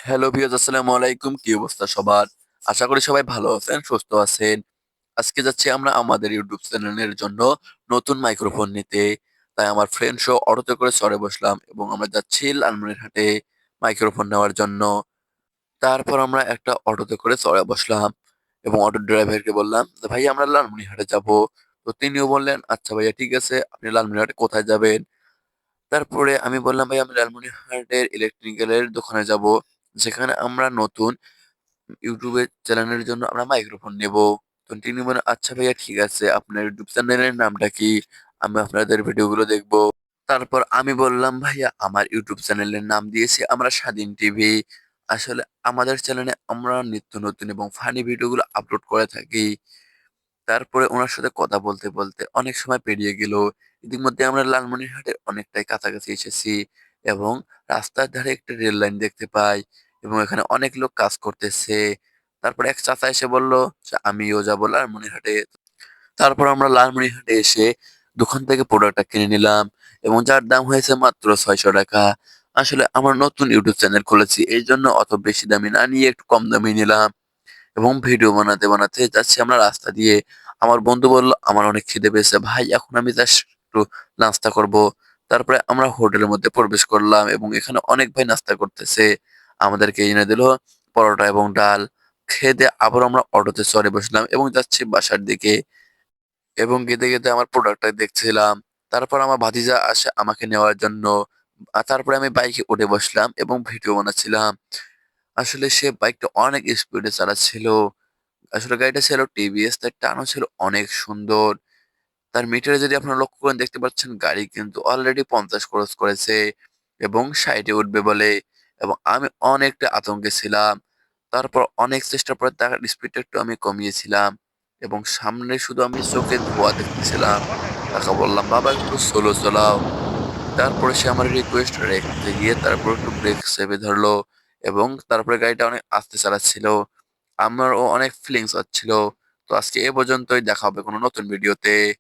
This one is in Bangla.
হ্যালো ভিউয়ার্স, আসসালামু আলাইকুম। কি অবস্থা সবার? আশা করি সবাই ভালো আছেন, সুস্থ আছেন। আজকে যাচ্ছি আমরা আমাদের ইউটিউব চ্যানেলের জন্য নতুন মাইক্রোফোন নিতে। তাই আমার ফ্রেন্ড সহ অটোতে করে চড়ে বসলাম এবং আমরা যাচ্ছি লালমনিরহাটে মাইক্রোফোন নেওয়ার জন্য। তারপর আমরা একটা অটোতে করে চড়ে বসলাম এবং অটোর ড্রাইভারকে বললাম যে, "ভাই আমরা লালমনিরহাটে যাবো।" তো তিনিও বললেন, "আচ্ছা ভাইয়া ঠিক আছে। আপনি লালমনিরহাটে কোথায় যাবেন?" তারপরে আমি বললাম, "ভাই আমি লালমনিরহাটের ইলেকট্রিক্যালের দোকানে যাবো। যেখানে আমরা নতুন ইউটিউবে চ্যানেলের জন্য আমরা মাইক্রোফোন নেবো।" তো তিনি বললেন, "আচ্ছা ভাইয়া ঠিক আছে। আপনার ইউটিউব চ্যানেলের নামটা কি? আমি আপনাদের ভিডিওগুলো দেখবো।" তারপর আমি বললাম, "ভাইয়া আমার ইউটিউব চ্যানেলের নাম দিয়েছি আমরা স্বাধীন টিভি। আসলে আমাদের চ্যানেলে আমরা নিত্য নতুন এবং ফানি ভিডিওগুলো আপলোড করে থাকি।" তারপরে উনার সাথে কথা বলতে, বলতে অনেক সময় পেরিয়ে গেল। ইতিমধ্যে আমরা লালমনিরহাটের অনেকটাই কাছাকাছি এসেছি এবং রাস্তার ধারে একটা রেল লাইন দেখতে পাই এবং এখানে অনেক লোক কাজ করতেছে। তারপরে এক চাচা এসে বলল যে, "আমিও যাবো লালমনিরহাটে।" তারপর আমরা লালমনিরহাটে এসে দোকান থেকে প্রোডাক্টটা কিনে নিলাম এবং যার দাম হয়েছে মাত্র ৳৬০০। আসলে আমার নতুন ইউটিউব চ্যানেল খুলেছি। এইজন্য অত বেশি দামি না নিয়ে একটু কম দামি নিলাম। এবং ভিডিও বানাতে, বানাতে যাচ্ছি আমরা রাস্তা দিয়ে। আমার বন্ধু বলল, "আমার অনেক খিদে পেয়েছে। ভাই এখন আমি জাস্ট একটু নাস্তা করবো।" তারপরে আমরা হোটেলের মধ্যে প্রবেশ করলাম এবং এখানে অনেক ভাই নাস্তা করতেছে। আমাদেরকে এনে দিল পরোটা এবং ডাল। খেয়ে-দেয়ে আবারও আমরা অটোতে চড়ে বসলাম এবং যাচ্ছি বাসার দিকে এবং যেতে, যেতে আমার প্রোডাক্টটা দেখছিলাম। তারপর আমার ভাতিজা আসে আমাকে নেওয়ার জন্য। তারপরে আমি বাইকে উঠে বসলাম এবং ভিডিও বানাচ্ছিলাম। আসলে সে বাইকটা অনেক স্পিডে চালাচ্ছিল। আসলে গাড়িটা ছিল টিভিএস, তার টানও ছিল অনেক সুন্দর। তার মিটারে যদি আপনারা লক্ষ্য করেন দেখতে পাচ্ছেন গাড়ি কিন্তু অলরেডি ৫০ ক্রস করেছে এবং ৬০ এ উঠবে বলে এবং আমি অনেকটা আতঙ্কে ছিলাম। তারপর অনেক চেষ্টার পরে তার স্পিডটা একটু আমি কমিয়েছিলাম এবং সামনে শুধু আমি চোখে ধোঁয়া দেখতেছিলাম। তাকে বললাম, "বাবা একটু স্লো চালাও।" তারপরে সে আমার রিকোয়েস্ট রেখে গিয়ে তারপর একটু ব্রেক চেপে ধরলো এবং তারপরে গাড়িটা অনেক আস্তে চালাচ্ছিল। আমারও অনেক ফিলিংস হচ্ছিল। তো আজকে এ পর্যন্তই। দেখা হবে কোনো নতুন ভিডিওতে।